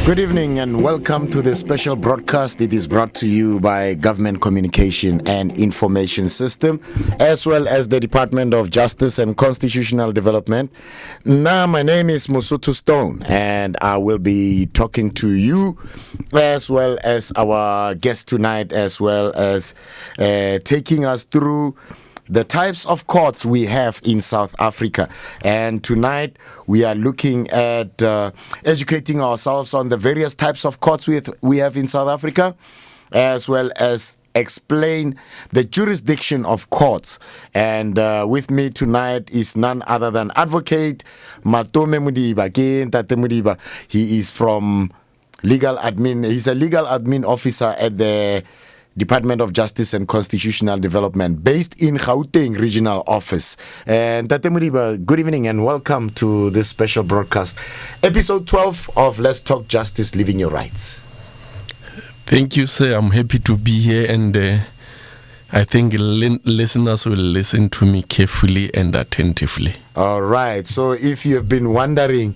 Good evening and welcome to this special broadcast. It is brought to you by Government Communication and Information System, as well as the Department of Justice and Constitutional Development. Now, my name is Musutu Stone, and I will be talking to you, as well as our guest tonight, as well as taking us through the types of courts we have in South Africa. And tonight we are looking at educating ourselves on the various types of courts we have in South Africa, as well as explain the jurisdiction of courts. And with me tonight is none other than Advocate Matome Modiba. Modiba. He is from legal admin. He's a legal admin officer at the Department of Justice and Constitutional Development, based in Gauteng Regional Office. And Tate Modiba, good evening and welcome to this special broadcast, episode 12 of Let's Talk Justice, Living Your Rights. Thank you, sir. I'm happy to be here, and I think listeners will listen to me carefully and attentively. All right. So if you have been wondering,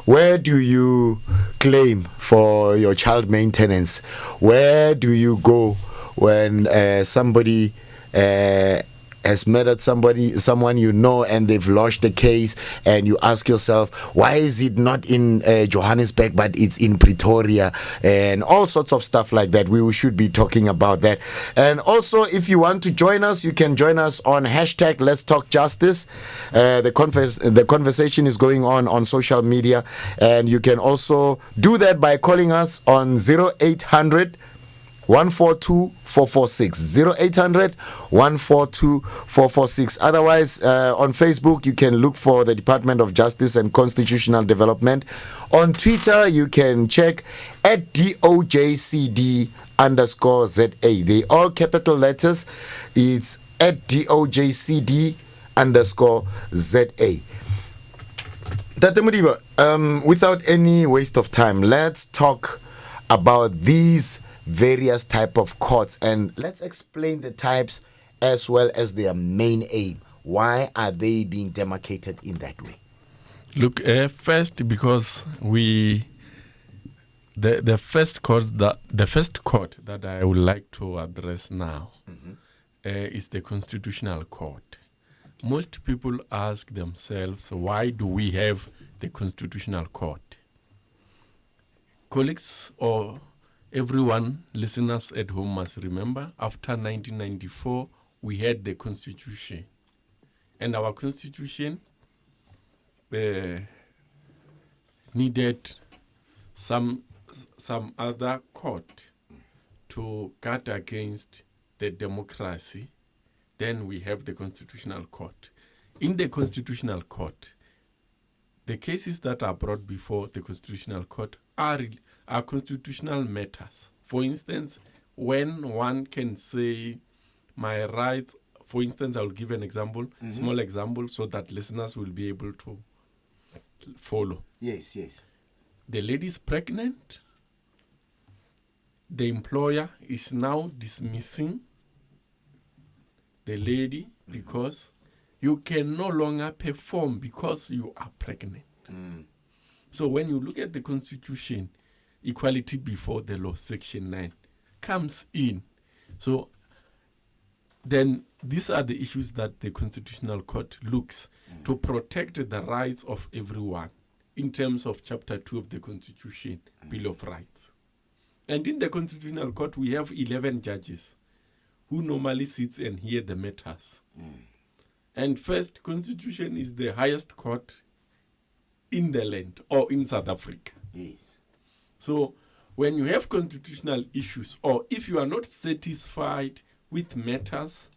where do you claim for your child maintenance? Where do you go when somebody has murdered someone you know, and they've lodged the case, and you ask yourself, why is it not in Johannesburg but it's in Pretoria, and all sorts of stuff like that. We should be talking about that. And also, if you want to join us, you can join us on hashtag Let's Talk Justice. The conversation is going on social media, and you can also do that by calling us on 0800 142 446 0800 142 446. Otherwise, on Facebook, you can look for the Department of Justice and Constitutional Development. On Twitter, you can check at DOJ&CD _ZA. They all capital letters. It's at DOJ&CD _ZA. Tate Modiba, without any waste of time, let's talk about these various type of courts, and let's explain the types as well as their main aim. Why are they being demarcated in that way? Look, first, because the first court that I would like to address now is the Constitutional Court. Most people ask themselves, why do we have the Constitutional Court? Colleagues or everyone, listeners at home must remember, after 1994, we had the Constitution. And our Constitution needed some other court to guard against the democracy. Then we have the Constitutional Court. In the Constitutional Court, the cases that are brought before the Constitutional Court are constitutional matters. For instance, when one can say, my rights, for instance, I'll give an example, small example, so that listeners will be able to follow. Yes. The lady is pregnant. The employer is now dismissing the lady because you can no longer perform because you are pregnant. So when you look at the Constitution, equality before the law, Section 9, comes in. So then these are the issues that the Constitutional Court looks to protect the rights of everyone in terms of Chapter 2 of the Constitution, Bill of Rights. And in the Constitutional Court, we have 11 judges who normally sit and hear the matters. And first, Constitution is the highest court in the land or in South Africa. Yes. So when you have constitutional issues, or if you are not satisfied with matters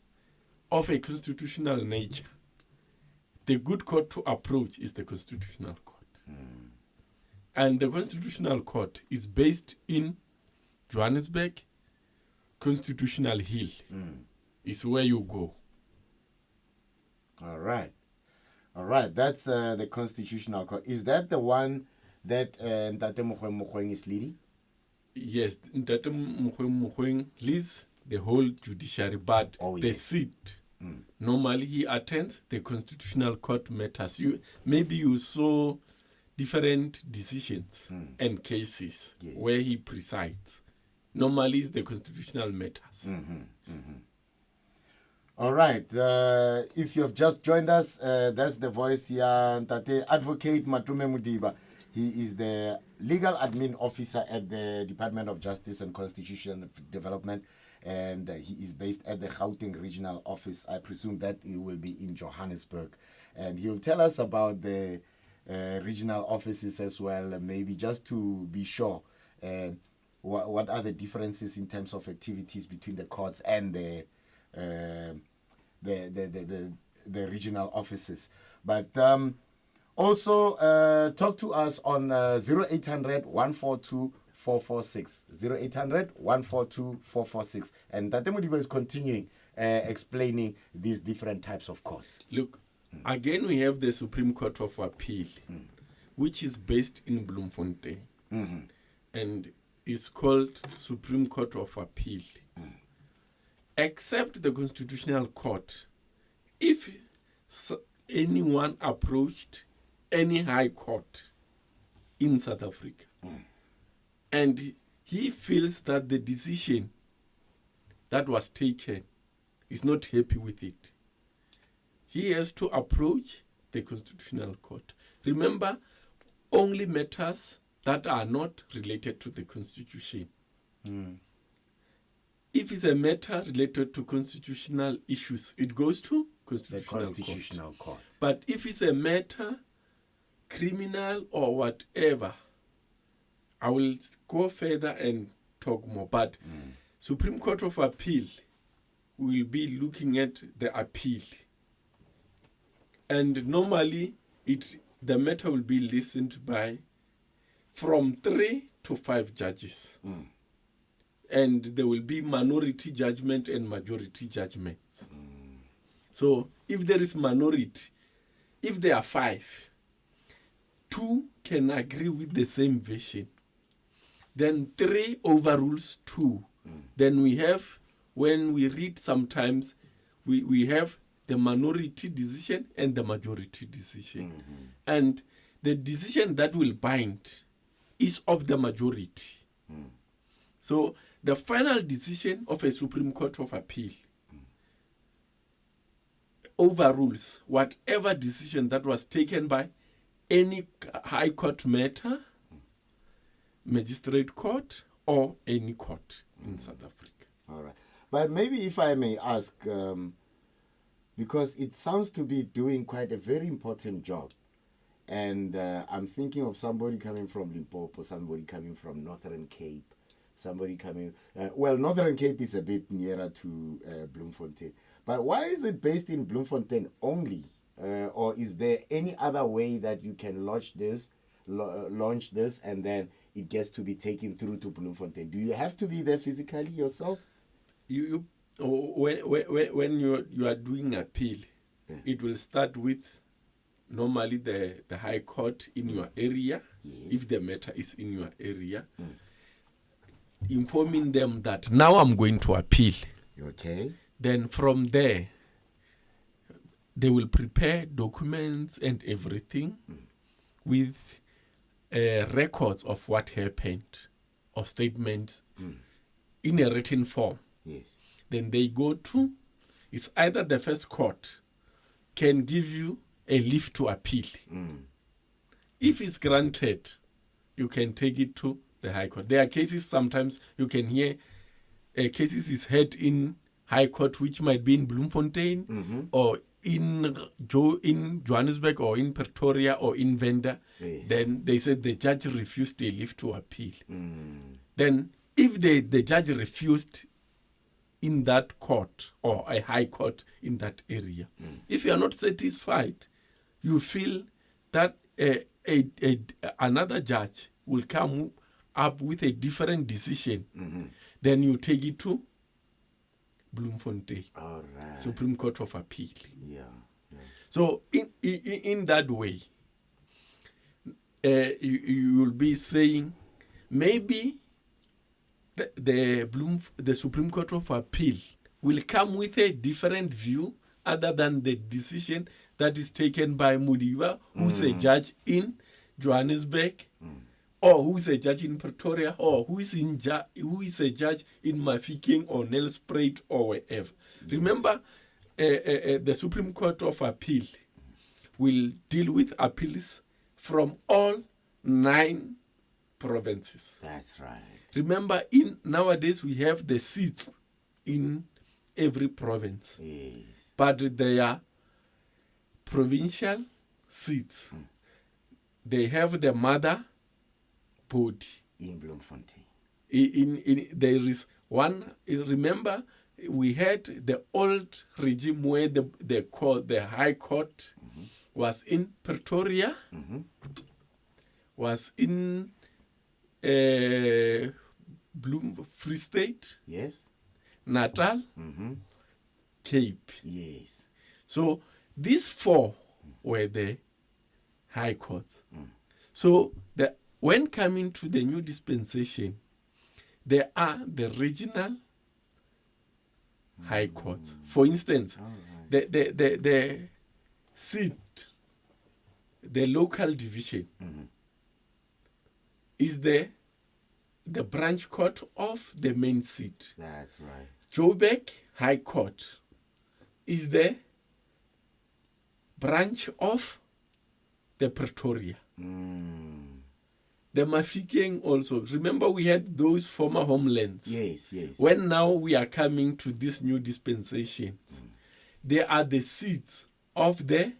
of a constitutional nature, the good court to approach is the Constitutional Court. And the Constitutional Court is based in Johannesburg. Constitutional Hill is where you go. All right. That's the Constitutional Court. Is that the one that Ntate Mogoeng is leading? Yes, Ntate Mogoeng leads the whole judiciary, but the seat, normally he attends the Constitutional Court matters. Maybe you saw different decisions and cases where he presides. Normally, it's the constitutional matters. All right. If you have just joined us, that's the voice here. Ntate Advocate Matome Modiba. He is the legal admin officer at the Department of Justice and Constitutional Development, and he is based at the Gauteng Regional Office. I presume that he will be in Johannesburg, and he'll tell us about the regional offices as well, maybe just to be sure. What are the differences in terms of activities between the courts and the regional offices? But also talk to us on 0800 142 446 0800 142 446, and Tate Modiba is continuing explaining these different types of courts. Look, again we have the Supreme Court of Appeal, which is based in Bloemfontein, and is called Supreme Court of Appeal. Except the Constitutional Court, if anyone approached any high court in South Africa and he feels that the decision that was taken is not happy with it, he has to approach the Constitutional Court. Remember, only matters that are not related to the Constitution. If it's a matter related to constitutional issues, it goes to the Constitutional Court. But if it's a matter, criminal or whatever, I will go further and talk more. But Supreme Court of Appeal will be looking at the appeal. And normally, the matter will be listened by from 3 to 5 judges. And there will be minority judgment and majority judgment. So if there is minority, if there are 5, 2 can agree with the same version. Then 3 overrules 2. Then we have, when we read sometimes, we have the minority decision and the majority decision. And the decision that will bind is of the majority. So the final decision of a Supreme Court of Appeal overrules whatever decision that was taken by any high court matter, magistrate court, or any court in South Africa. All right. But maybe if I may ask, because it sounds to be doing quite a very important job. And I'm thinking of somebody coming from Limpopo, somebody coming from Northern Cape, somebody coming... Northern Cape is a bit nearer to Bloemfontein. But why is it based in Bloemfontein only? Or is there any other way that you can launch this and then it gets to be taken through to Bloemfontein? Do you have to be there physically yourself? When you are doing appeal, it will start with normally the High Court in your area, if the matter is in your area, informing them that now I'm going to appeal. Okay. Then from there, they will prepare documents and everything with records of what happened, of statements in a written form. Yes. Then they go to, it's either the first court can give you a leave to appeal. If it's granted, you can take it to the High Court. There are cases sometimes you can hear cases is heard in High Court which might be in Bloemfontein or in Johannesburg or in Pretoria or in Venda. Yes. Then they said the judge refused a leave to appeal. Then if the judge refused in that court or a high court in that area, if you are not satisfied, you feel that another judge will come up with a different decision, then you take it to Bloemfontein, All right. Supreme Court of Appeal. Yeah. So in that way, you will be saying maybe the Supreme Court of Appeal will come with a different view other than the decision that is taken by Modiba, who's a judge in Johannesburg, or who is a judge in Pretoria, or who is a judge in Mafikeng or Nelspruit or wherever. Yes. Remember, the Supreme Court of Appeal will deal with appeals from all 9 provinces. That's right. Remember, nowadays we have the seats in every province. Yes. But they are provincial seats. They have the mother body. In Bloemfontein. There is one, remember, we had the old regime where the High Court was in Pretoria, was in Free State, yes, Natal, Cape. Yes. So these 4 were the High Courts. So when coming to the new dispensation, there are the regional High Courts. For instance, the seat, the local division, is the branch court of the main seat. That's right. Joburg High Court is the branch of the Pretoria. The Mafikeng also. Remember, we had those former homelands. Yes, yes. When now we are coming to this new dispensation, they are the seats of the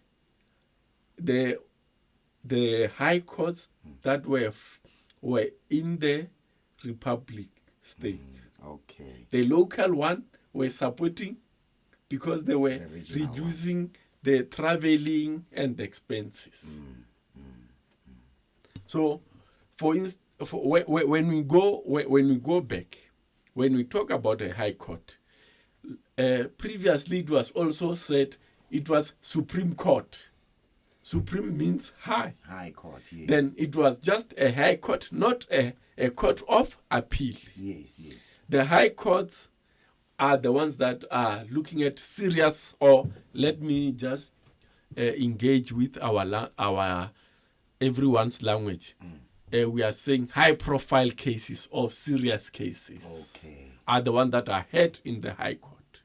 high courts that were in the Republic state. Okay. The local one were supporting because they were reducing the traveling and the expenses. So, for instance, when we go back, when we talk about the High Court, previously it was also said it was Supreme Court. Supreme means high. High Court, yes. Then it was just a High Court, not a court of appeal. Yes, yes. The High Courts are the ones that are looking at serious, or let me just engage with our everyone's language. We are saying high-profile cases or serious cases are the ones that are heard in the High Court.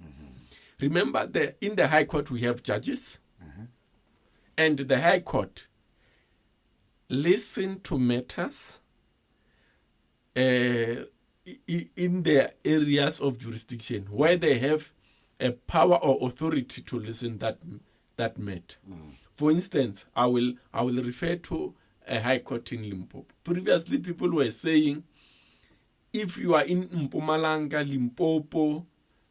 Remember, in the High Court we have judges, and the High Court listen to matters in their areas of jurisdiction where they have a power or authority to listen that matter. For instance, I will refer to a High Court in Limpopo. Previously, people were saying, if you are in Mpumalanga, Limpopo,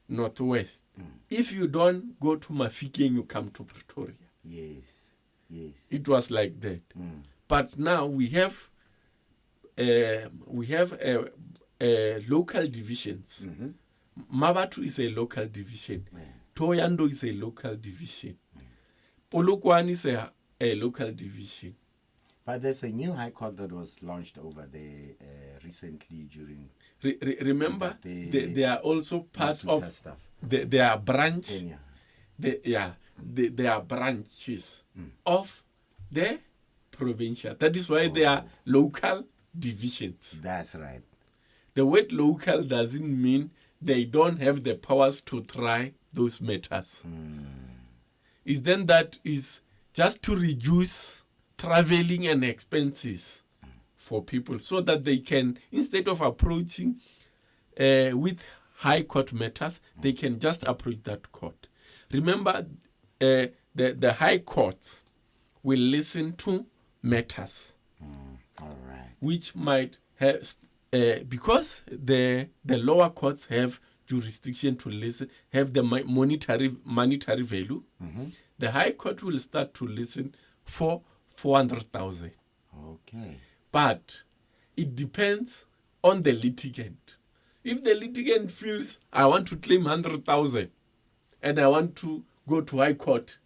Northwest, if you don't go to Mafikeng, you come to Pretoria. Yes, yes. It was like that. But now we have local divisions. Mabatu is a local division. Toyando is a local division. Polokwane is a local division. But there's a new High Court that was launched over there recently during... remember, they are also part of... stuff. They are branch... Kenya. They are branches of the provincial. That is why they are local divisions. That's right. The word local doesn't mean they don't have the powers to try those matters. Is then that is just to reduce traveling and expenses for people so that they can, instead of approaching with high court matters, they can just approach that court. Remember, the high courts will listen to matters which might have, because the lower courts have jurisdiction to listen, have the monetary value, the high court will start to listen for 400,000. Okay. But it depends on the litigant. If the litigant feels, I want to claim 100,000 and I want to go to high court,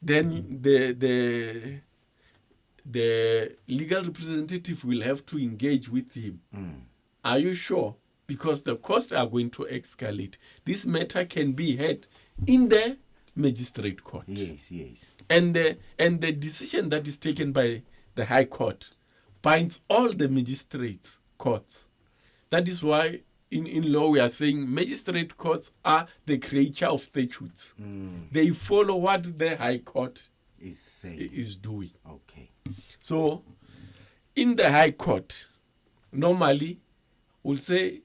then the legal representative will have to engage with him. Are you sure? Because the costs are going to escalate. This matter can be heard in the magistrate court. Yes, yes. And the decision that is taken by the High Court binds all the magistrate courts. That is why in law we are saying magistrate courts are the creature of statutes. They follow what the High Court is doing. Okay. So in the High Court, normally we'll say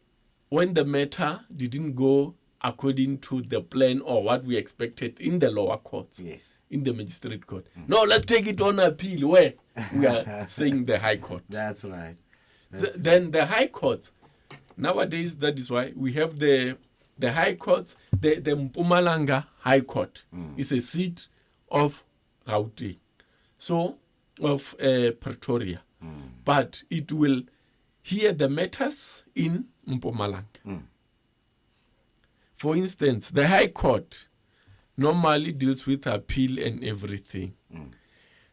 when the matter didn't go according to the plan or what we expected in the lower courts, Yes. in the magistrate court. No, let's take it on appeal where we are saying the High Court. That's right. Then the High Court, nowadays that is why we have the High Court, the Mpumalanga High Court is a seat of Gauteng, so of Pretoria. But it will hear the matters in Mpumalanga. For instance, the High Court normally deals with appeal and everything.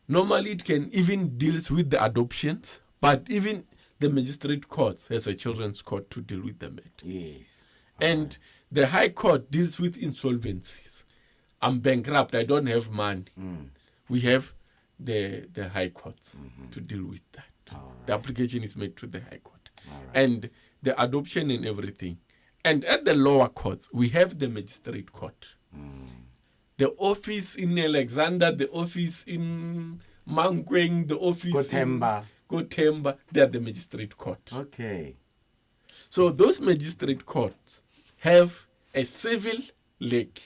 Normally it can even deals with the adoptions, but even the magistrate court has a children's court to deal with the matter. Yes. And the High Court deals with insolvencies. I'm bankrupt, I don't have money. We have the High Court to deal with that. The application is made to the High Court. And the adoption and everything. And at the lower courts, we have the magistrate court. The office in Alexander, the office in Mankweng, the office in Gotemba, they are the magistrate court. Okay. So those magistrate courts have a civil leg.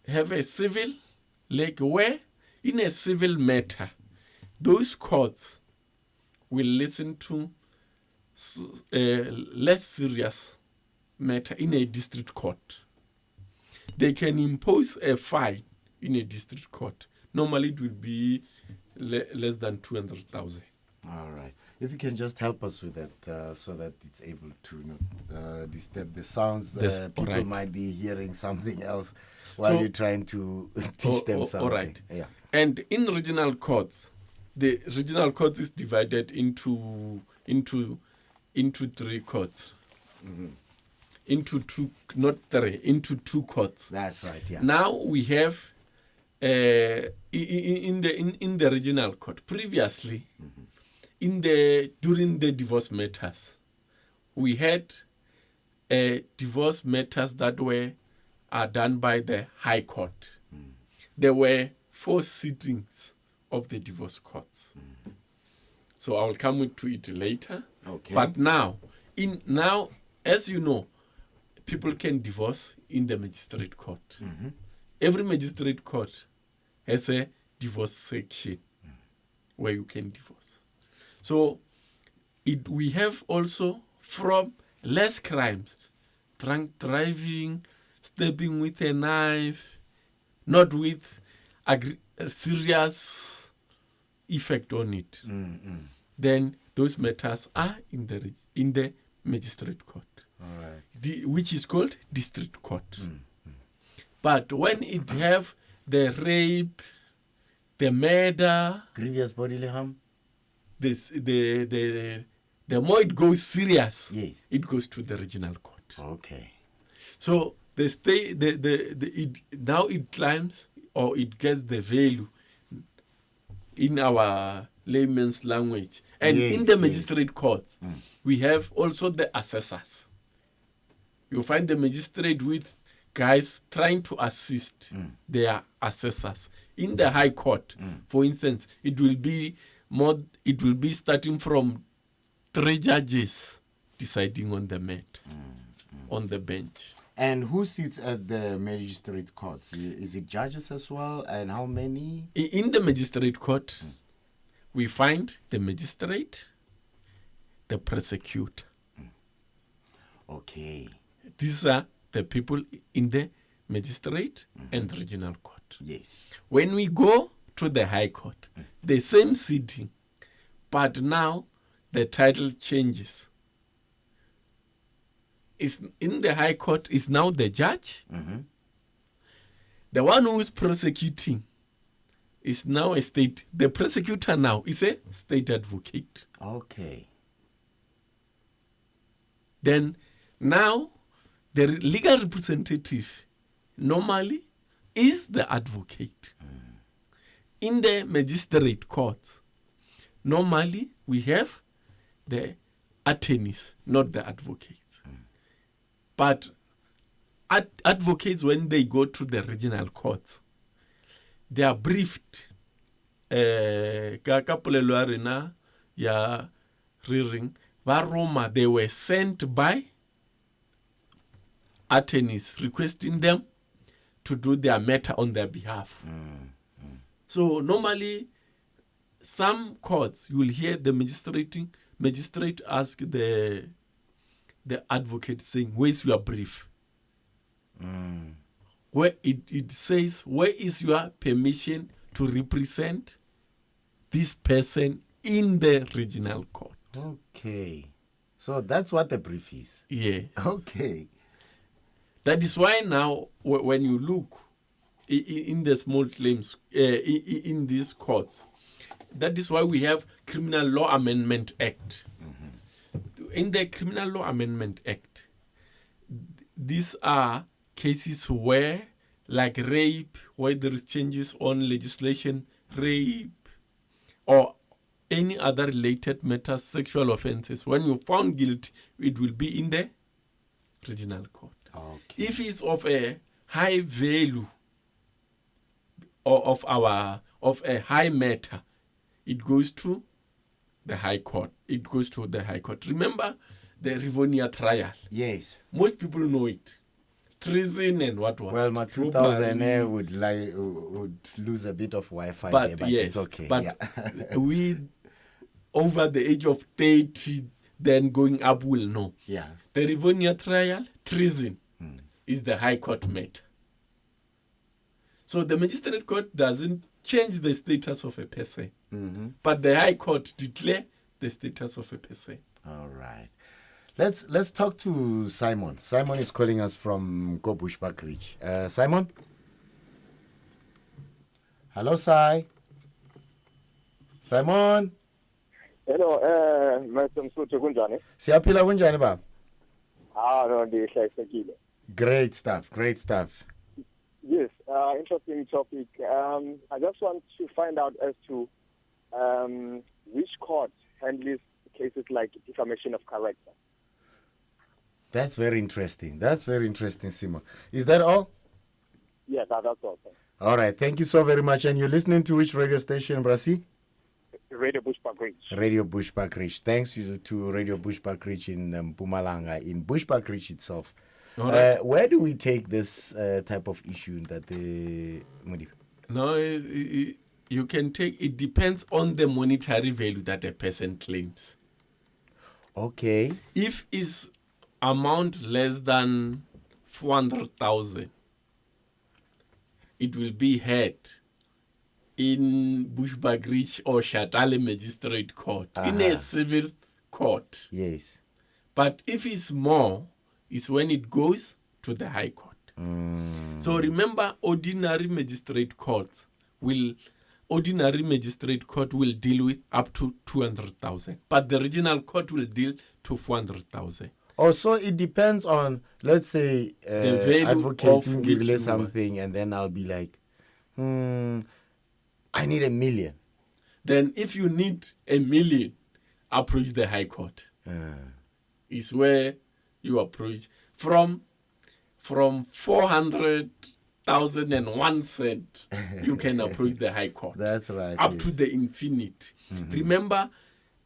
Have a civil leg where, in a civil matter, those courts will listen to less serious matter in a district court. They can impose a fine in a district court. Normally it will be less than 200,000. All right. If you can just help us with that so that it's able to not disturb the sounds. People might be hearing something else while you're trying to teach them something. All right. Yeah. And in regional courts, the regional courts is divided into three courts. Into two, not three, into two courts. That's right, yeah. Now we have in the regional court. Previously, during the divorce matters, we had divorce matters that were done by the High Court. There were 4 sittings of the divorce courts. So I'll come to it later. Okay. But now, as you know, people can divorce in the magistrate court. Every magistrate court has a divorce section where you can divorce. So we have also from less crimes, drunk driving, stabbing with a knife, not with serious effect on it. Then those matters are in the magistrate court. All right. Which is called district court. But when it have the rape, the murder, grievous bodily harm, the more it goes serious, yes, it goes to the regional court. Okay. So now it climbs or it gets the value in our layman's language. And in the magistrate courts, we have also the assessors. You find the magistrate with guys trying to assist their assessors. In the High Court, for instance, it will be starting from 3 judges deciding on the matter on the bench. And who sits at the magistrate courts? Is it judges as well? And how many? In the magistrate court, we find the magistrate, the prosecutor. Okay. These are the people in the magistrate and regional court. Yes. When we go to the High Court, the same sitting, but now the title changes. In the High Court is now the judge. The one who is prosecuting is now the prosecutor now is a state advocate. Okay. Then now the legal representative normally is the advocate. In the magistrate courts, normally we have the attorneys, not the advocates. But advocates, when they go to the regional courts, they are briefed. They were sent by attorneys requesting them to do their matter on their behalf. So normally, some courts, you will hear the magistrate ask the advocate saying, "Where's your brief?" Where it says, "Where is your permission to represent this person in the regional court?" Okay. So that's what the brief is. Yeah. Okay. That is why now, when you look in the small claims, in these courts, that is why we have Criminal Law Amendment Act. In the Criminal Law Amendment Act, these are cases where, like rape, where there is changes on legislation, rape, or any other related matters, sexual offenses. When you're found guilty, it will be in the regional court. Okay. If it's of a high value or of a high matter, it goes to the High Court. It goes to the High Court. Remember the Rivonia trial? Yes. Most people know it. Treason and what was. Well, my 2000 would lose a bit of Wi-Fi there, but yes, it's okay. But we, over the age of 30, then going up, will know. Yeah. The Rivonia trial, treason, is the High Court matter. So the Magistrate Court doesn't change the status of a person, but the High Court declare the status of a person. All right. Let's talk to Simon. Simon is calling us from Bushbuck Ridge. Simon? Hello, Simon? Hello, Matome kunjani? Siyaphila kunjani baba? No, ndihlayisekile. Great stuff. Yes, interesting topic. I just want to find out as to which court handles cases like defamation of character. That's very interesting, Simon. Is that all? Yes, that's all. All right, thank you so very much. And you're listening to which radio station, Brasi? Radio Bushbuck Ridge. Radio Bushbuck Ridge. Thanks to Radio Bushbuck Ridge in Mpumalanga, in Bushbuck Ridge itself. Right. Where do we take this type of issue that the Modiba? No, you can take, it depends on the monetary value that a person claims. Okay. If it's amount less than 400,000, it will be heard in Bushbuck Ridge or Shatale Magistrate Court, in a civil court. Yes. But if it's more, it's when it goes to the High Court. So remember, ordinary magistrate court will deal with up to 200,000, but the regional court will deal to 400,000. Oh, so it depends on, let's say, the value advocate will something, and then I'll be like, I need 1 million. Then if you need 1 million, approach the High Court. Is where you approach from 400,001 cent. You can approach the High Court. That's right. Up to the infinite. Remember,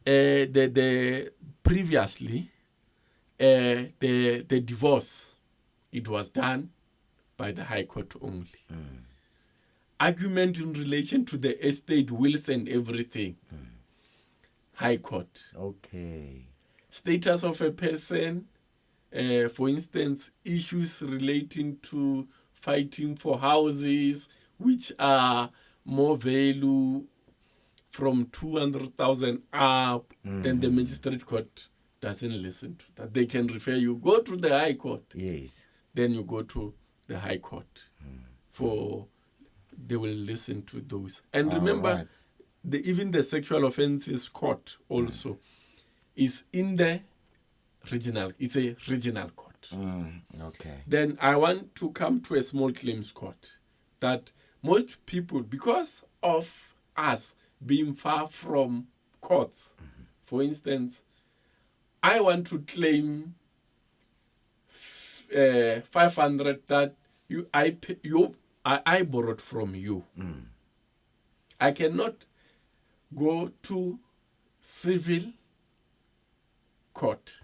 the previously the divorce, it was done by the High Court only. Argument in relation to the estate, wills and everything, High Court. Okay. Status of a person, for instance, issues relating to fighting for houses, which are more value from 200,000 up, then the Magistrate Court doesn't listen to that. They can refer you, go to the High Court. Yes. Then you go to the High Court they will listen to those. And remember, even the Sexual Offences Court also is in the regional, it's a regional court. court. Okay. Then I want to come to a small claims court. That most people, because of us being far from courts, for instance, I want to claim 500 that I borrowed from you. I cannot go to civil court.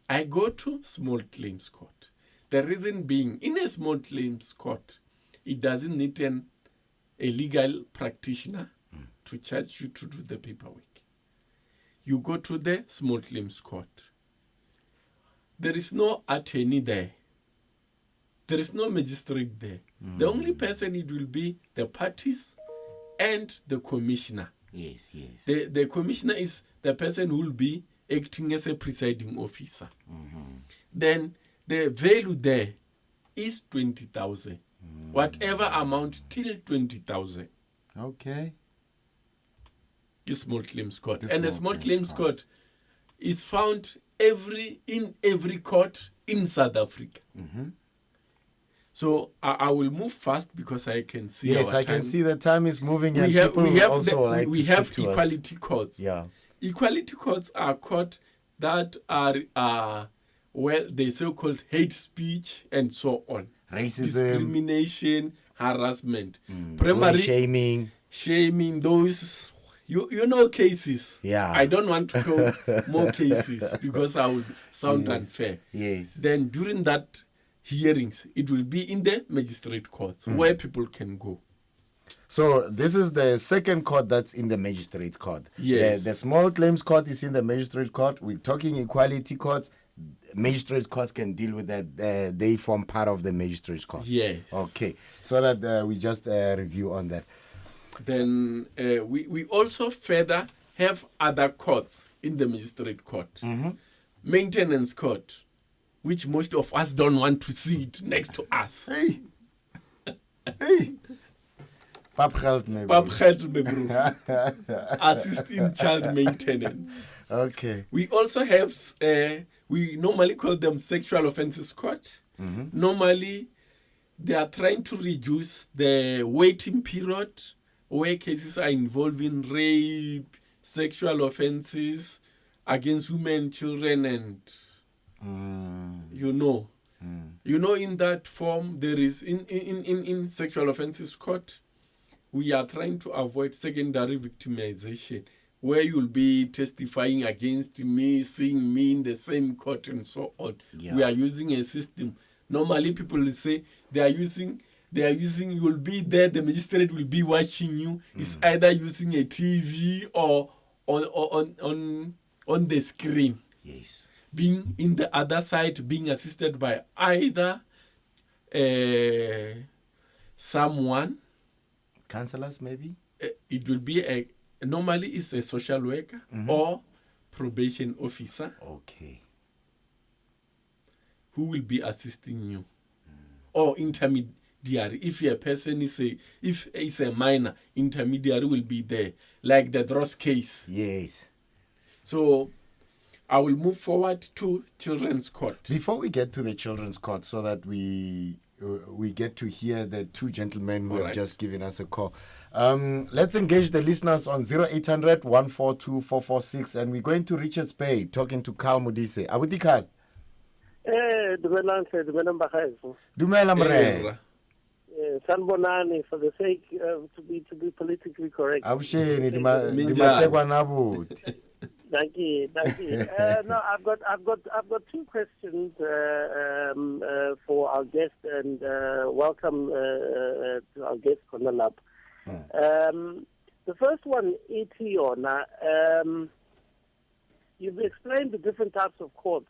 I go to small claims court. The reason being, in a small claims court, it doesn't need a legal practitioner to charge you to do the paperwork. You go to the small claims court. There is no attorney there. There is no magistrate there. The only person it will be the parties and the commissioner. Yes, yes. The commissioner is the person who will be acting as a presiding officer. Then the value there is 20,000. Whatever amount till 20,000. Okay. Is small claims court. The And the small small claims claims court is found in every court in South Africa. So I will move fast because I can see. Yes, our I can time. see the time is moving, and We have, people we have, also the, like we to have speak to us. equality courts. Yeah. Equality courts are courts that are well, they so-called hate speech and so on. Racism, Discrimination, harassment. body shaming. Those you know cases. Yeah. I don't want to go more cases because I would sound unfair. Yes. Then during that hearings, it will be in the magistrate courts where people can go. So this is the second court that's in the magistrate court. Yes. The small claims court is in the magistrate court. We're talking equality courts. Magistrate courts can deal with that. They form part of the magistrate court. Yes. Okay. So that we just review on that. Then we also further have other courts in the magistrate court. Maintenance court, which most of us don't want to see it next to us. Hey. Hey. Pap geld me, bro. Pap geld me, bro. Assist in child maintenance. Okay. We also have, we normally call them sexual offences court. Normally, they are trying to reduce the waiting period where cases are involving rape, sexual offences against women, children, and in that form, there is in sexual offences court, we are trying to avoid secondary victimization, where you'll be testifying against me, seeing me in the same court, and so on. Yeah. We are using a system. Normally, people will say they are using. You will be there. The magistrate will be watching you. It's either using a TV or on the screen. Yes. Being in the other side, being assisted by either someone. Counselors, maybe? It will be normally it's a social worker or probation officer. Okay. Who will be assisting you. Or intermediary. If a person if it's a minor, intermediary will be there. Like the Dross case. Yes. So I will move forward to children's court. Before we get to the children's court, so that we get to hear the two gentlemen who have just given us a call. Let's engage the listeners on 0800 142 446, and we're going to Richards Bay talking to Carl Modise. Abuti Carl. Dumelang Mre. Sanbonani, for the sake to be politically correct. Abusheni Thank you. No, I've got two questions for our guest, and welcome to our guest Konalap. The first one, Etiona. You've explained the different types of courts.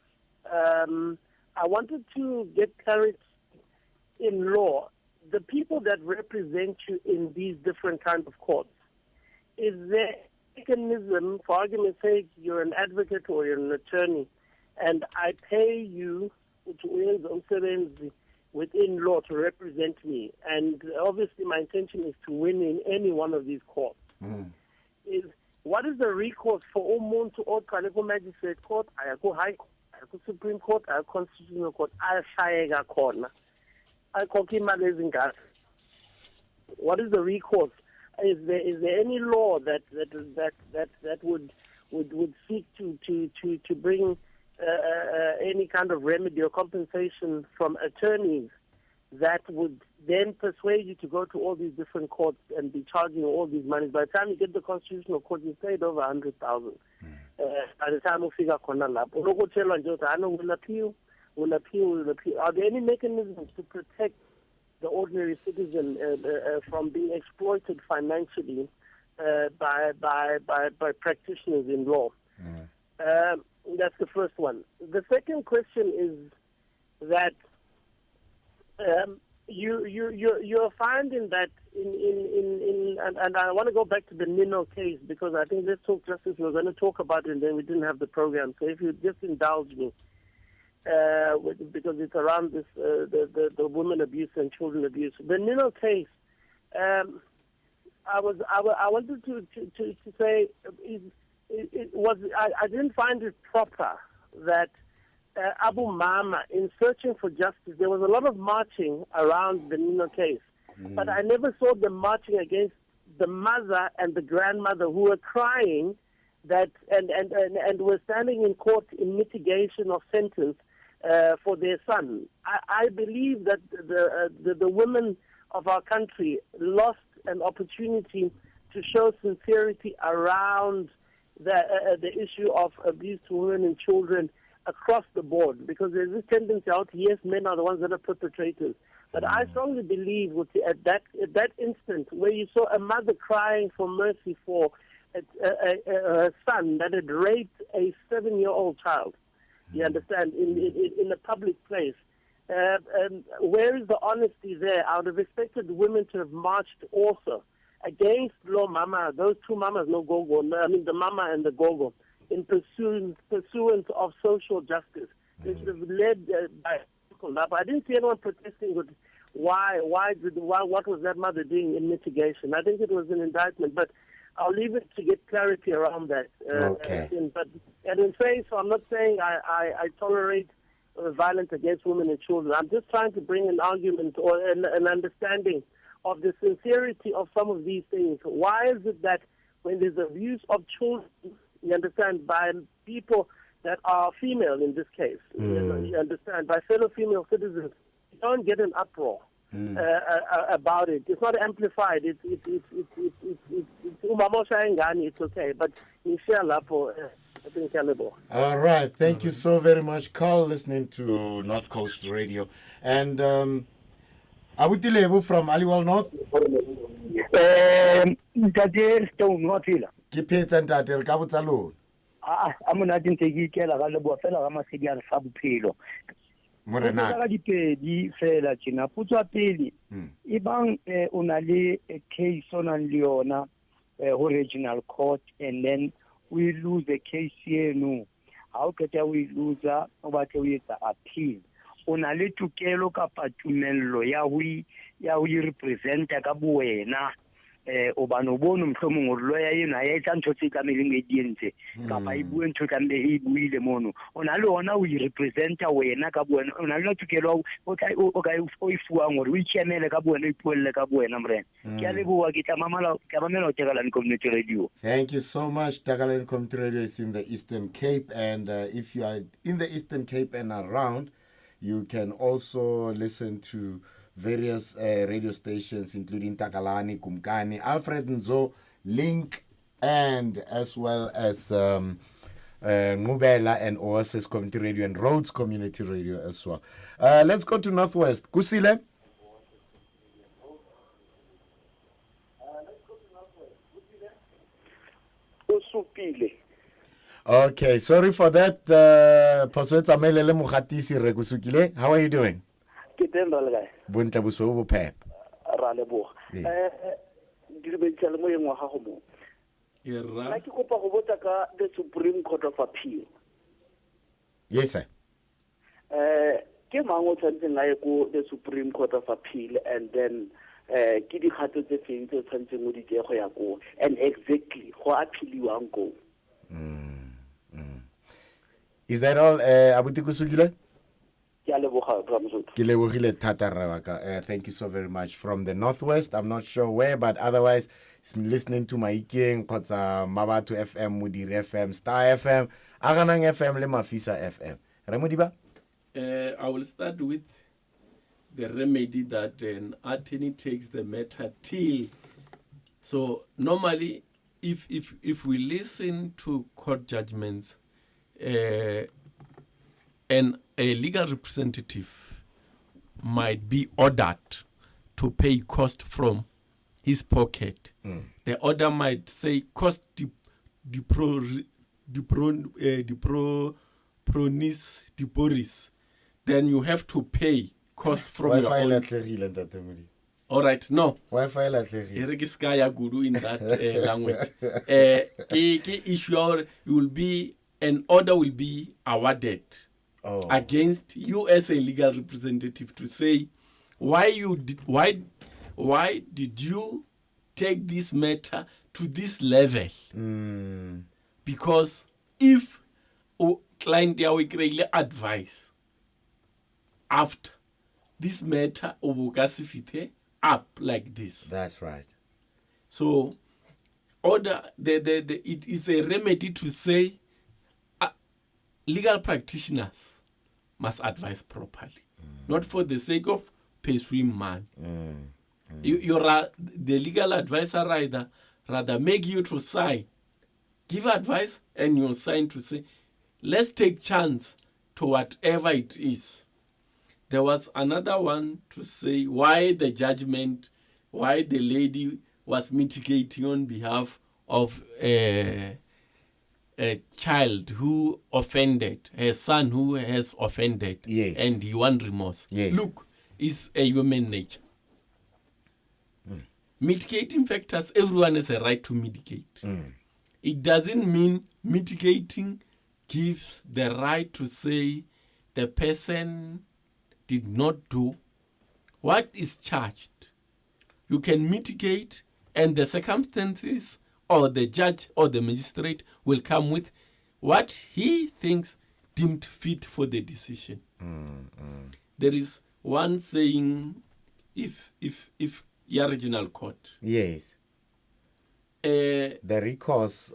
I wanted to get clarity in law. The people that represent you in these different kinds of courts, is there mechanism, for argument's sake, you're an advocate or you're an attorney, and I pay you within law to represent me, and obviously my intention is to win in any one of these courts. What is the recourse for Omuntu or Kangaroo Magistrate Court, Ayako High Court, Supreme Court, Constitutional Court, ayashayeka khona. Ayikhokha imali ezingaka. What is the recourse? Is there any law that would seek to bring any kind of remedy or compensation from attorneys that would then persuade you to go to all these different courts and be charging all these monies? By the time you get the Constitutional Court, you paid over 100,000. By the time you figure will appeal. Are there any mechanisms to protect the ordinary citizen from being exploited financially by practitioners in law? That's the first one. The second question is that you're finding that and I want to go back to the Nino case, because I think Let's Talk Justice, we're going to talk about it and then we didn't have the program. So if you just indulge me, because it's around this the women abuse and children abuse. The Nino case, I wanted to say I didn't find it proper that Abu Mama, in searching for justice, there was a lot of marching around the Nino case, but I never saw them marching against the mother and the grandmother who were crying that and were standing in court in mitigation of sentence for their son. I believe that the women of our country lost an opportunity to show sincerity around the issue of abuse to women and children across the board, because there's this tendency out, yes, men are the ones that are perpetrators. But I strongly believe at that instant where you saw a mother crying for mercy for a son that had raped a 7-year-old child, you understand, in a public place, where is the honesty there? I would have expected women to have marched also against Law Mama, those two mamas, no gogo, the mama and the gogo, in pursuance of social justice. They should have led by people. I didn't see anyone protesting with why what was that mother doing in mitigation. I think it was an indictment, but I'll leave it to get clarity around that. Okay. And in saying so, I'm not saying I tolerate violence against women and children. I'm just trying to bring an argument or an understanding of the sincerity of some of these things. Why is it that when there's abuse of children, you understand, by people that are female in this case, you understand, by fellow female citizens, you don't get an uproar about it. It's not amplified. It's okay. But inshallah, all right. Thank you so very much, Carl, listening to North Coast Radio. And Awutilebu from Aliwal North. Ke phetsa ntate re ka botsa lona. A monate ntse ke ikela ga leboa fela ga masedi a re fa bophelo. Morena ka dipedi fela tjena putswa pele e bang o na le case ona le yona ho regional court, and then we lose the case eno. Ha o keta we lose o batla o etsa appeal, o na le tokelo kapa tumello ya ho representa ka buwena o bano bono mhlomong o lawyer ena ya etsa ntho tse tlameleng e dientse kapa e bue ntho tlamele e buile mono o na le ona o representa wena ka buwena, o na le tokelo o ka e fuang hore o ikemele ka buwena, o ipuelle ka buwena mrena. Ke a leboha, ke tla mamela o Tagalani Community Radio. Thank you so much. Tagalani Community Radio is in the Eastern Cape, and if you are in the Eastern Cape and around, you can also listen to various radio stations, including Takalani, Kumkani, Alfred Nzo, Link, and as well as Ngubela and Oasis Community Radio and Rhodes Community Radio as well. Let's go to Northwest. Kusile? Okay, sorry for that. How are you doing? Bunta buso bo pep. Ralebo. Diribetsele mo engwa ga go mo. Era. Ke kopa go botsa ka the Supreme Court of Appeal. Yes, sir. Ke mang o tsantseng a go the Supreme Court of Appeal, and then ke di kgato tse feng tse tsantseng o di go ya go, and exactly go appealiwang go. Is that all, Abuti Kusugile? Ke a leboga Ramsuthu. Ke lebogile thata rra wa ka. Thank you so very much. From the northwest, I'm not sure where, but otherwise, listening to Maikeng, Kotsa, Mabatu FM, Mudiri FM, Star FM, Aganang FM, le Mafisa FM. Modiba? I will start with the remedy that an attorney takes the matter till. So normally, if we listen to court judgments, and a legal representative might be ordered to pay cost from his pocket. The order might say cost pronis, then you have to pay cost from your own. All right, no. Wi-Fi In that language. Issue will be, an order will be awarded against you as a legal representative to say why did you take this matter to this level? Because if client will advice after this matter up like this. That's right. So order it is a remedy to say legal practitioners must advise properly, not for the sake of pursuing man. The legal advisor rather make you to sign, give advice, and you sign to say, let's take chance to whatever it is. There was another one to say why the lady was mitigating on behalf of a child who offended, her son who has offended, yes, and he want remorse. Yes. Look, it's a human nature. Mitigating factors, everyone has a right to mitigate. It doesn't mean mitigating gives the right to say the person did not do what is charged. You can mitigate, and the circumstances or the judge or the magistrate will come with what he thinks deemed fit for the decision. There is one saying, if your regional court. Yes. The recourse,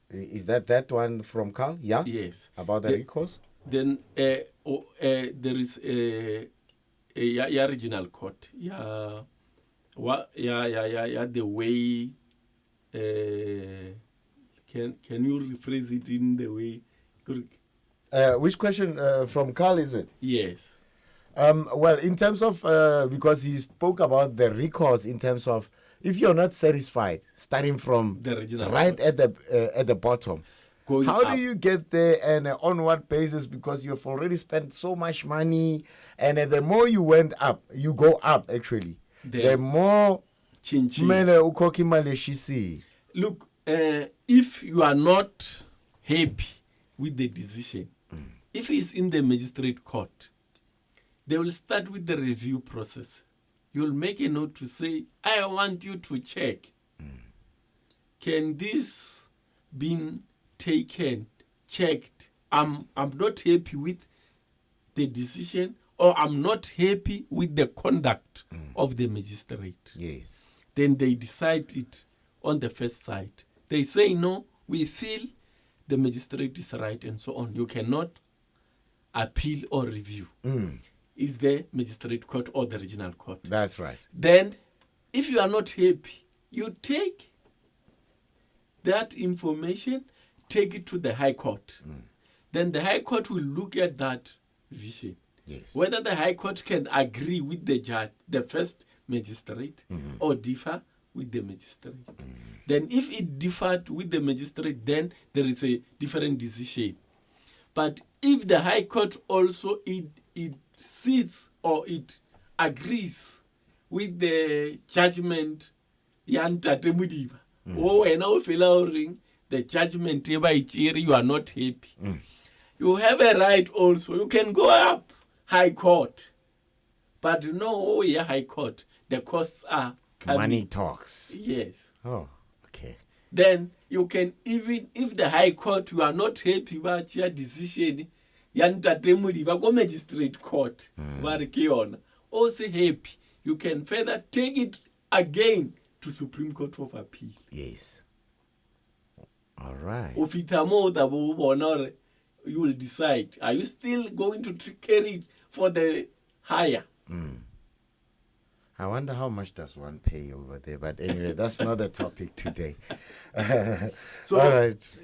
is that one from Carl? Yeah? Yes. About the recourse? Then there is a regional court. The way. Can you rephrase it in the way? Which question from Carl is it? Yes. Well, in terms of because he spoke about the recourse in terms of if you're not satisfied, starting from the regional right court at the bottom. Going How up. do you get there and on what basis? Because you've already spent so much money, and the more you went up, you go up actually. The more Look, if you are not happy with the decision, if it's in the magistrate court, they will start with the review process. You'll make a note to say, I want you to check. Can this be taken, checked? I'm not happy with the decision, or I'm not happy with the conduct of the magistrate. Yes. Then they decide it on the first side. They say, no, we feel the magistrate is right and so on. You cannot appeal or review. Is the magistrate court or the regional court. That's right. Then, if you are not happy, you take that information, take it to the High Court. Then the High Court will look at that vision. Yes. Whether the High Court can agree with the judge, the first magistrate, or differ with the magistrate. Then if it differed with the magistrate, then there is a different decision. But if the High Court also it sits or it agrees with the judgment, Modiba, the judgment, you are not happy. You have a right also. You can go up High Court. But High Court, the costs are coming. Money talks. Yes. Oh, okay. Then you can, even if the High Court, you are not happy about your decision, go Magistrate Court, also happy, you can further take it again to Supreme Court of Appeal. Yes. All right. You will decide, are you still going to carry it for the higher? I wonder how much does one pay over there. But anyway, that's not the topic today. So, all right.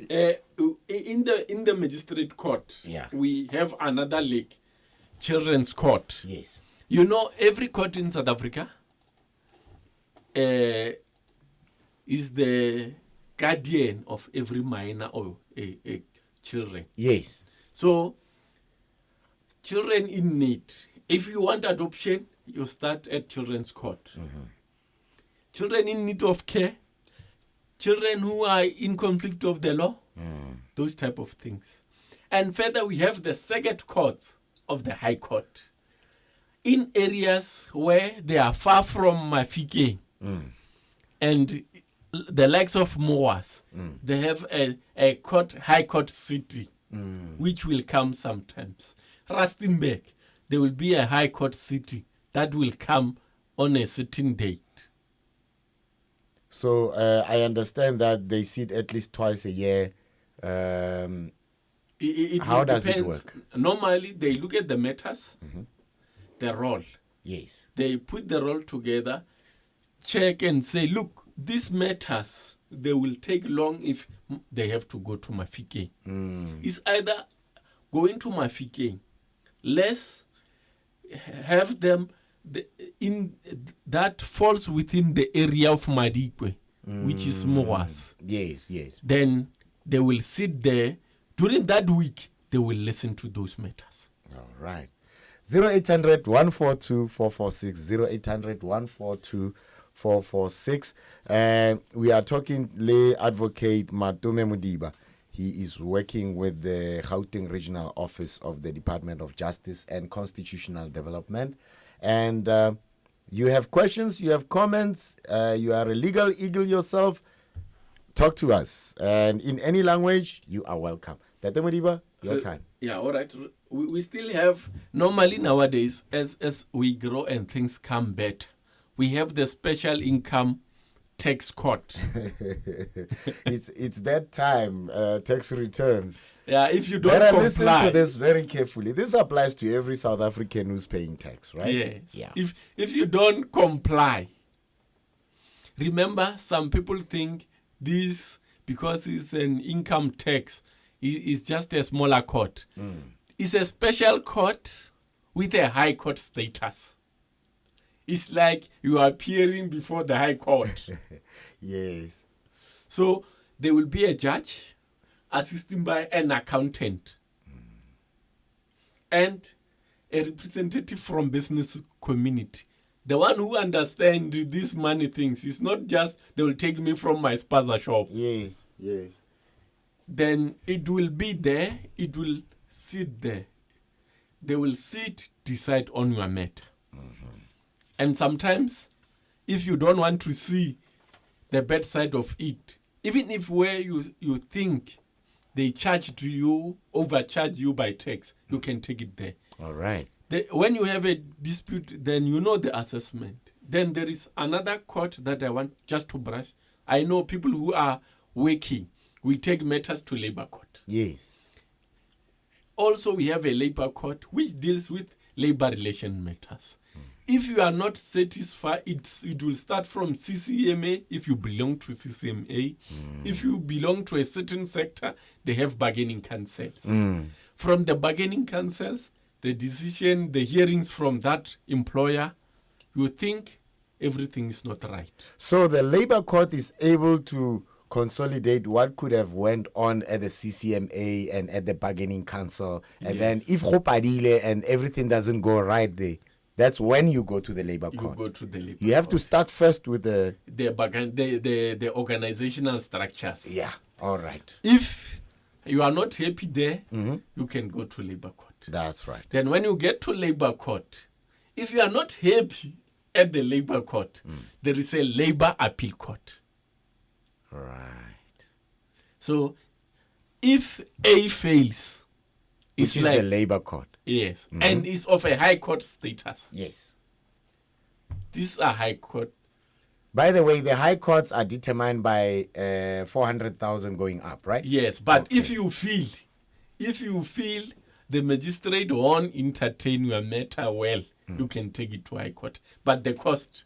In the Magistrate Court, we have another league, Children's Court. Yes. You know, every court in South Africa is the guardian of every minor or children. Yes. So, children in need. If you want adoption, you start at Children's Court. Children in need of care, children who are in conflict of the law, those type of things. And further, we have the Circuit Court of the High Court. In areas where they are far from Mafike and the likes of Moas, they have a court, High Court city, which will come sometimes. Rustenburg, there will be a High Court city that will come on a certain date. So I understand that they sit at least twice a year. How does it work? Normally, they look at the matters, the roll. Yes. They put the roll together, check and say, look, these matters, they will take long if they have to go to Mafike. It's either going to Mafike, let's have them in that falls within the area of Madikwe, which is Moas. Yes, yes. Then they will sit there. During that week, they will listen to those matters. All right. 0800 142 446 0800 142 446. We are talking lay advocate Matome Modiba. He is working with the Gauteng Regional Office of the Department of Justice and Constitutional Development. And you have questions, you have comments, you are a legal eagle yourself, talk to us. And in any language, you are welcome. Tate Modiba, your time. Yeah, all right. We still have, normally nowadays, as we grow and things come better, we have the special income tax court. It's that time, tax returns. Yeah, if you don't Better comply. listen to this very carefully. This applies to every South African who's paying tax, right? Yes. Yeah. If you don't comply, remember, some people think this, because it's an income tax, is just a smaller court. It's a special court with a high court status. It's like you are appearing before the High Court. Yes. So there will be a judge assisted by an accountant and a representative from business community. The one who understands these money things. It's not just they will take me from my spaza shop. Yes, yes. Then it will be there. It will sit there. They will sit, decide on your matter. And sometimes, if you don't want to see the bad side of it, even if where you think they charged you, overcharge you by tax, you can take it there. All right. When you have a dispute, then you know the assessment. Then there is another court that I want just to brush. I know people who are working. We take matters to labor court. Yes. Also, we have a labor court which deals with labor relation matters. If you are not satisfied, it will start from CCMA if you belong to CCMA. If you belong to a certain sector, they have bargaining councils. From the bargaining councils, the decision, the hearings from that employer, you think everything is not right. So the labor court is able to consolidate what could have went on at the CCMA and at the bargaining council. And then if Khopadile and everything doesn't go right there, that's when you go to the labor court. You go to the labor You have to start first with the organizational structures. Yeah, all right. If you are not happy there, you can go to labor court. That's right. Then when you get to labor court, if you are not happy at the labor court, there is a labor appeal court. Right. So if A fails, Which is the labor court. Yes, and is of a high court status. Yes. These are high court. By the way, the high courts are determined by 400,000 going up, right? Yes, but Okay. if you feel the magistrate won't entertain your matter well, you can take it to high court. But the cost.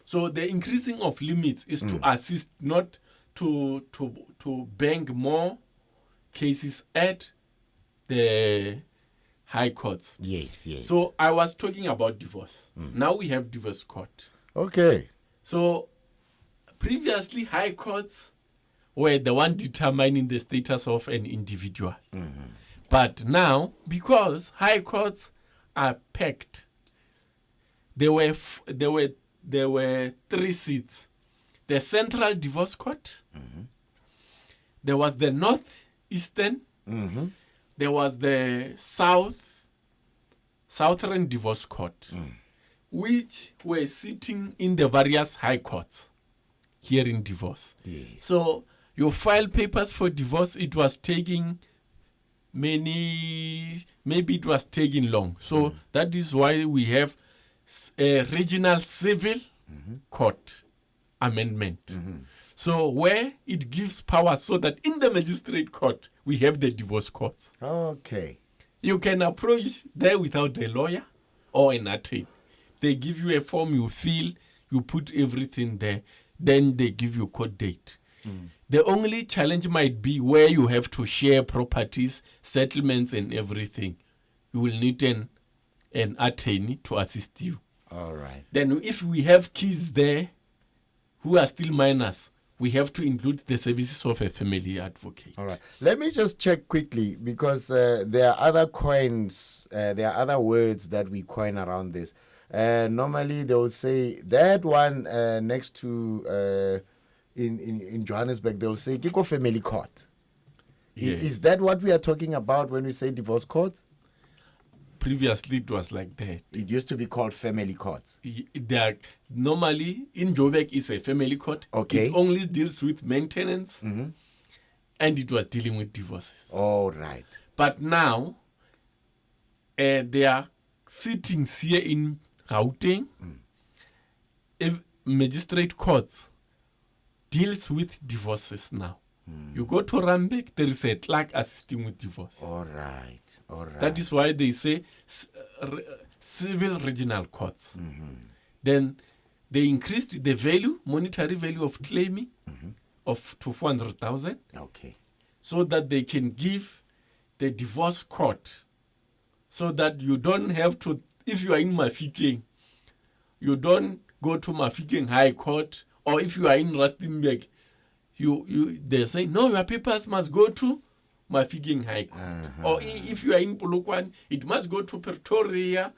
So the increasing of limits is to assist, not to bank more cases at the high courts. Yes, yes. So I was talking about divorce. Now we have divorce court. Okay. So previously high courts were the one determining the status of an individual. But now, because high courts are packed, there were 3 seats. The Central Divorce Court. There was the Northeastern. There was the Southern Divorce Court, which were sitting in the various high courts hearing divorce. Yes. So you file papers for divorce, it was taking maybe it was taking long. So that is why we have a regional civil court amendment. So where it gives power so that in the magistrate court, we have the divorce courts. Okay. You can approach there without a lawyer or an attorney. They give you a form, you fill, you put everything there, then they give you court date. The only challenge might be where you have to share properties, settlements, and everything. You will need an attorney to assist you. All right. Then if we have kids there who are still minors, we have to include the services of a family advocate. All right. Let me just check quickly because there are other coins, there are other words that we coin around this. Normally they will say that one next to in Johannesburg, they will say Kiko Family Court. Yes. Is that what we are talking about when we say divorce courts? Previously, it was like that. It used to be called family courts. Normally, in Joburg is a family court. Okay. It only deals with maintenance, and it was dealing with divorces. All right. But now, they are sitting here in Gauteng. If magistrate courts deals with divorces now. You go to Rambek, there is a clerk assisting with divorce. All right. All right. That is why they say civil regional courts. Then they increased the value, monetary value of claiming to 400,000 Okay. so that they can give the divorce court so that you don't have to, if you are in Mafikeng, you don't go to Mafikeng High Court, or if you are in Rustenburg, they say, no, your papers must go to Mafikeng High Court. Or if you are in Polokwane, it must go to Pretoria,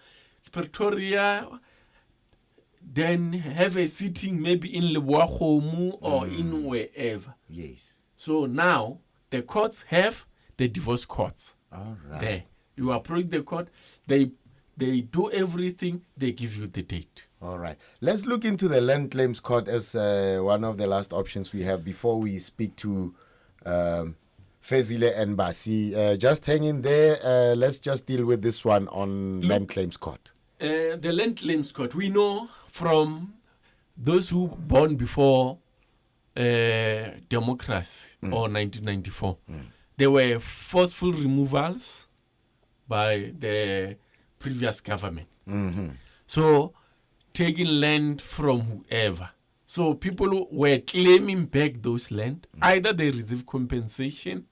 then have a sitting maybe in Leboagomo or in wherever. Yes. So now the courts have the divorce courts. All right. There. You approach the court, they do everything, they give you the date. All right. Let's look into the land claims court as one of the last options we have before we speak to Fezile and Basi. Just hang in there. Let's just deal with this one on land claims court. The land claims court, we know from those who born before democracy or 1994, there were forceful removals by the previous government. So taking land from whoever. So people were claiming back those land. Either they receive compensation,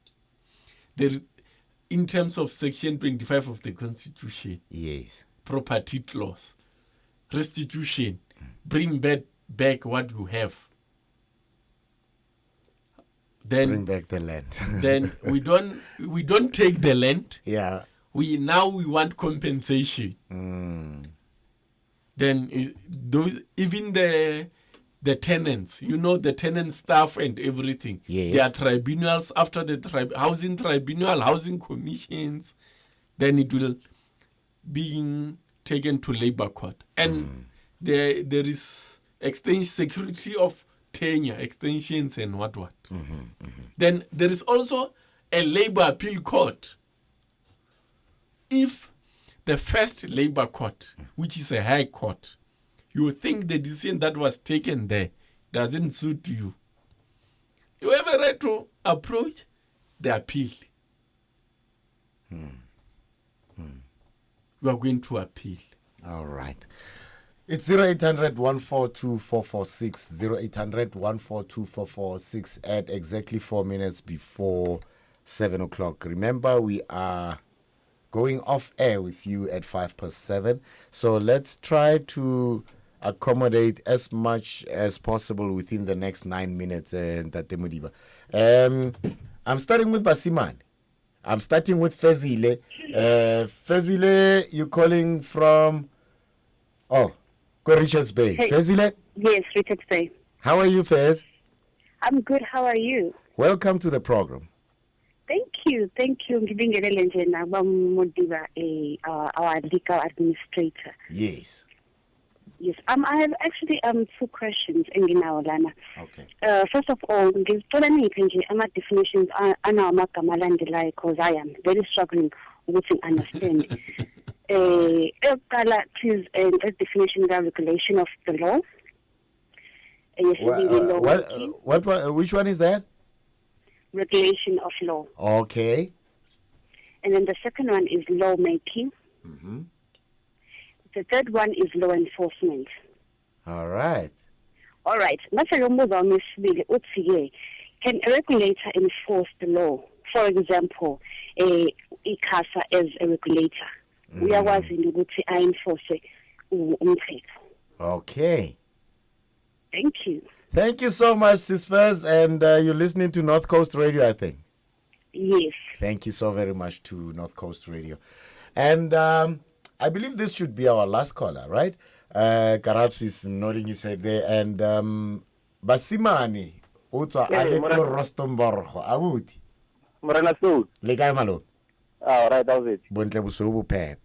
in terms of Section 25 of the Constitution. Yes. Property clause, restitution, bring back what you have. Then Bring back the land. then we don't take the land. Yeah. We want compensation. Then even the tenants, the tenant staff and everything. Yes. There are tribunals after the housing tribunal, housing commissions. Then it will be taken to labor court, and there is exchange security of tenure, extensions, and what. Then there is also a labor appeal court. If the first labor court, which is a high court, you think the decision that was taken there doesn't suit you, you have a right to approach the appeal. You are going to appeal. All right. It's 0800 142 446, 0800 142 446 at exactly 4 minutes before 7 o'clock. Remember, we are going off air with you at 5:07. So let's try to accommodate as much as possible within the next 9 minutes. Ntate Modiba. I'm starting with Basimane. I'm starting with Fezile. Fezile, you're calling from... Oh, Richards Bay. Hey. Fezile? Yes, Richards Bay. How are you, Fez? I'm good. How are you? Welcome to the program. Thank you. Ngibingelele nje naba Modiba, our legal administrator. Yes. Yes. I have actually two questions enginawo lana. Okay. First of all, ngizithola niphe nje ama definitions anawo amagama alandelayo because I am very struggling ukuthi understand. Please, the definition of regulation of the law. Which one is that? Regulation of law. Okay. And then the second one is lawmaking. Mm-hmm. The third one is law enforcement. All right. All right. Can a regulator enforce the law? For example, ICASA as a regulator. Uyakwazi ukuthi enforce umthetho. Okay. Thank you. Thank you so much, Sis Fez, and you're listening to North Coast Radio, I think. Yes. Thank you so very much to North Coast Radio. And I believe this should be our last caller, right? Karaps is nodding his head there. And Basimane, Utwa Aleko Rostomborho, Abuti. Morena Soud. Legay malo. All right, that was it. Bontle busubu pep.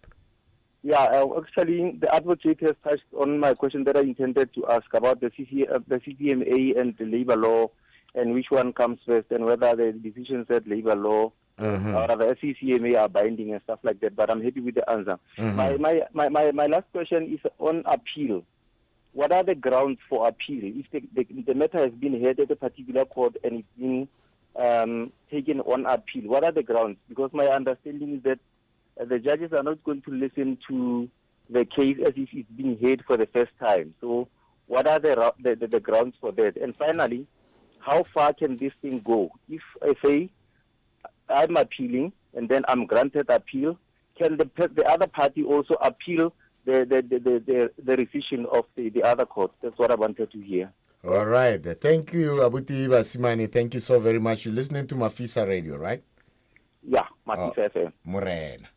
Yeah, actually, the advocate has touched on my question that I intended to ask about the CCMA and the labor law, and which one comes first, and whether the decisions at labor law or the CCMA are binding and stuff like that. But I'm happy with the answer. My last question is on appeal. What are the grounds for appeal? If the matter has been heard at a particular court and it's been taken on appeal, what are the grounds? Because my understanding is that the judges are not going to listen to the case as if it's being heard for the first time. So what are the grounds for that? And finally, how far can this thing go? If I say I'm appealing and then I'm granted appeal, can the other party also appeal the decision of the other court? That's what I wanted to hear. All right. Thank you, Abuti Basimane. Thank you so very much. You're listening to Mafisa Radio, right? Yeah, Mafisa FM. Morena.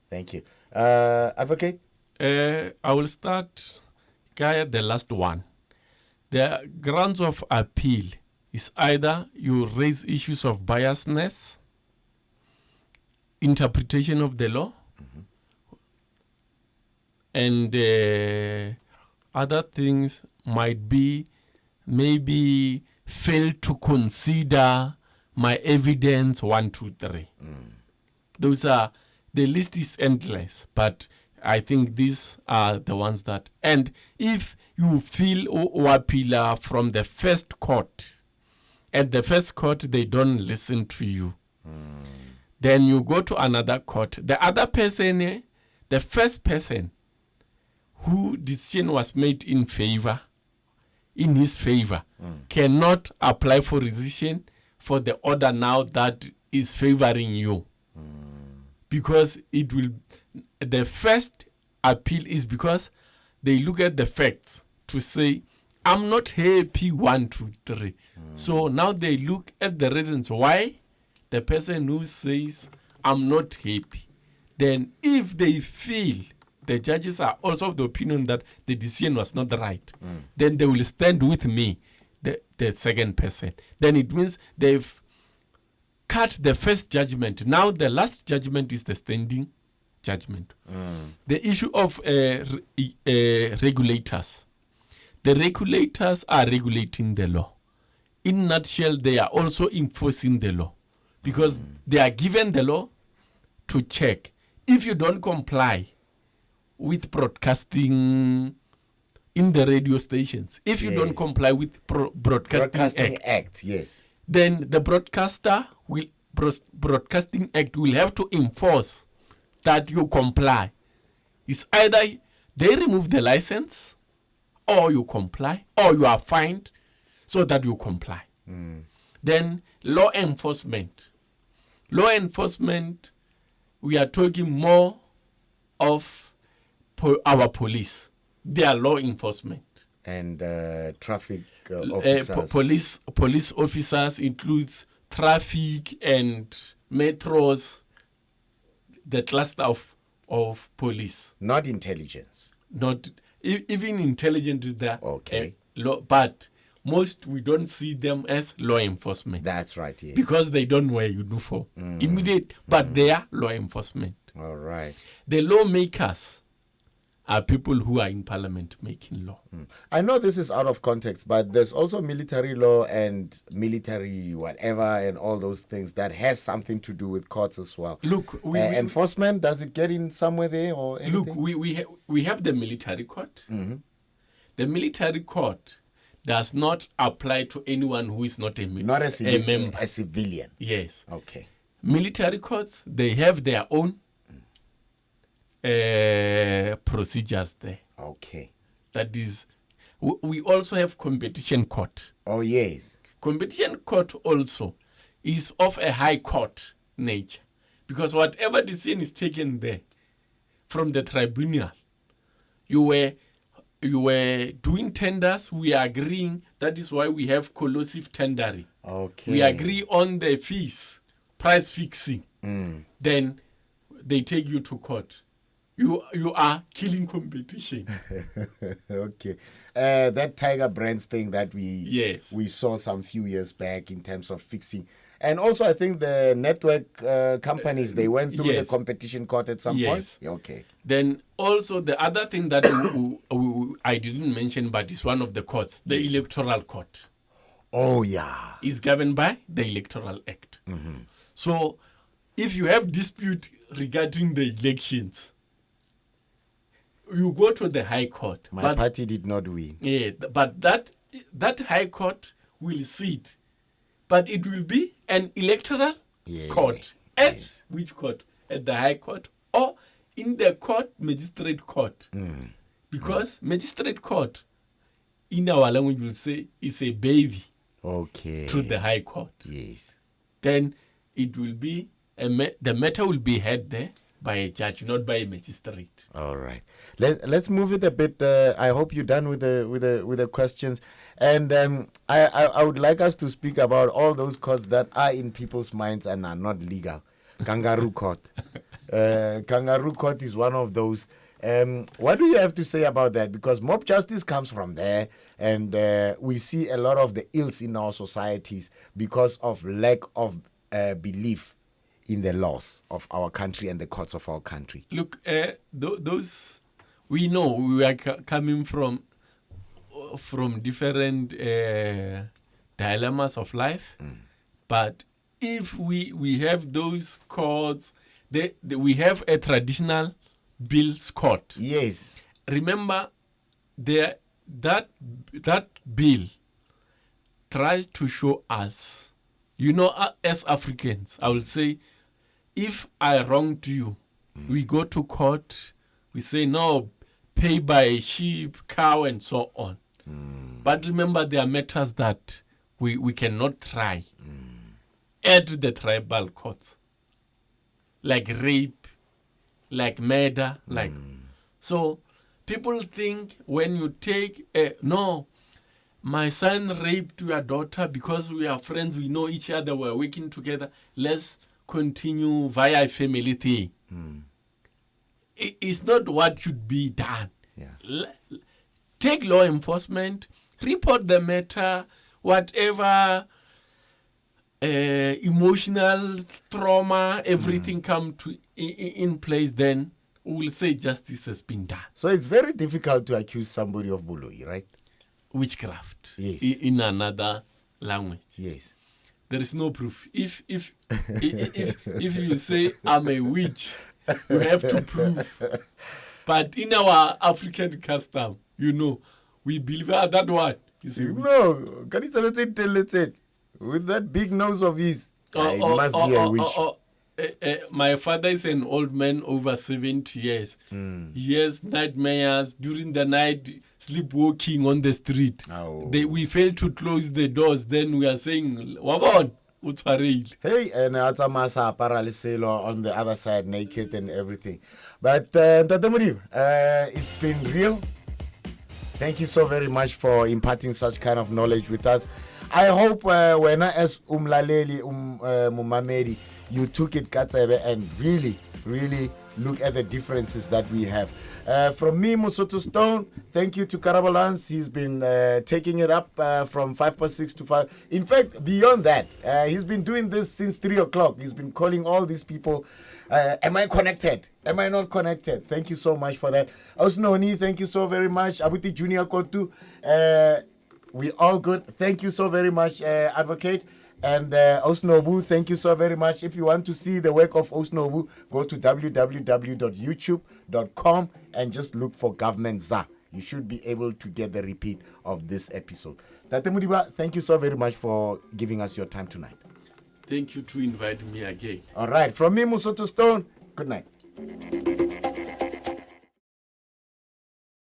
Thank you. Advocate? I will start, Kaya, the last one. The grounds of appeal is either you raise issues of biasness, interpretation of the law, and other things might be maybe fail to consider my evidence 1, 2, 3. Those are, the list is endless, but I think these are the ones that, and if you feel or appeal from the first court, at the first court they don't listen to you, then you go to another court. The other person, the first person who decision was made in his favor, cannot apply for rescission for the order now that is favoring you. Because the first appeal is because they look at the facts to say, I'm not happy 1, 2, 3. So now they look at the reasons why the person who says, I'm not happy. Then if they feel the judges are also of the opinion that the decision was not right, then they will stand with me, the second person. Then it means they've cut the first judgment. Now the last judgment is the standing judgment. The issue of regulators. The regulators are regulating the law. In a nutshell, they are also enforcing the law because they are given the law to check. If you don't comply with broadcasting in the radio stations, if you don't comply with broadcasting act, yes, then the broadcasting act will have to enforce that you comply. It's either they remove the license, or you comply, or you are fined so that you comply. Then law enforcement. Law enforcement, we are talking more of our police. They are law enforcement. And traffic officers. Police officers includes traffic and metros, the cluster of police. Not intelligence. Not even intelligence is there. Okay. But most we don't see them as law enforcement. That's right, yes. Because they don't wear uniform. Immediate, but they are law enforcement. All right. The lawmakers are people who are in parliament making law. I know this is out of context, but there's also military law and military whatever and all those things that has something to do with courts as well. Look, enforcement, does it get in somewhere there or anything? Look, we have the military court. The military court does not apply to anyone who is not a member. A civilian. Yes. Okay. Military courts, they have their own procedures there. Okay. That is, we also have competition court. Oh, yes. Competition court also is of a high court nature because whatever decision is taken there from the tribunal, you were doing tenders, we are agreeing, that is why we have collusive tendering. Okay. We agree on the fees, price fixing. Then they take you to court. You are killing competition. Okay. That Tiger Brands thing that we saw some few years back in terms of fixing. And also I think the network companies, they went through the competition court at some point. Okay. Then also the other thing that I didn't mention, but it's one of the courts, the electoral court. Oh, yeah. Is governed by the Electoral Act. So if you have dispute regarding the elections, you go to the High Court. My party did not win. Yeah, but that High Court will sit. But it will be an electoral court. At which court? At the High Court or in the court, Magistrate Court. Because Magistrate Court, in our language, will say is a baby to the High Court. Yes. Then it will be, the matter will be heard there by a judge, not by a magistrate. All right. Let's move it a bit. I hope you're done with the questions. And I would like us to speak about all those courts that are in people's minds and are not legal. Kangaroo Court. Kangaroo Court is one of those. What do you have to say about that? Because mob justice comes from there, and we see a lot of the ills in our societies because of lack of belief in the laws of our country and the courts of our country. Look, those we know we are coming from different dilemmas of life, but if we have those courts, we have a traditional bills court. Yes. Remember, that bill tries to show us, as Africans, I will say, if I wronged you, we go to court, we say, no, pay by sheep, cow, and so on. But remember, there are matters that we cannot try at the tribal courts, like rape, like murder, So people think when you take, no, my son raped your daughter because we are friends, we know each other, we're working together, let's continue via family thing. It's not what should be done. Take law enforcement, report the matter, whatever emotional trauma, everything come to in place, then we'll say justice has been done. So it's very difficult to accuse somebody of bullying, right? witchcraft Yes. in another language. Yes. There is no proof. If you say I'm a witch, you have to prove. But in our African custom, we believe that one is a witch. No, can you tell it? With that big nose of his, it must be a witch. My father is an old man over 70 years. He has nightmares during the night, sleepwalking on the street. Oh. We fail to close the doors. Then we are saying, Wabon, utshwarehile. Hey, and Atamasa Paraliselo on the other side, naked and everything. But Ntate Modiba, it's been real. Thank you so very much for imparting such kind of knowledge with us. I hope when as umlaleli mumamedi, you took it Katsebe and really look at the differences that we have. From me, Musoto Stone, thank you to Karabalans. He's been taking it up from 6 to 5. In fact, beyond that, he's been doing this since 3 o'clock. He's been calling all these people. Am I connected? Am I not connected? Thank you so much for that. Osnoni, thank you so very much. Abuti Junior Kotu, we all good. Thank you so very much, Advocate. And Osnobu, thank you so very much. If you want to see the work of Osnobu, go to www.youtube.com and just look for Government ZA. You should be able to get the repeat of this episode. Tate Modiba, thank you so very much for giving us your time tonight. Thank you to invite me again. All right. From me, Musoto Stone, good night.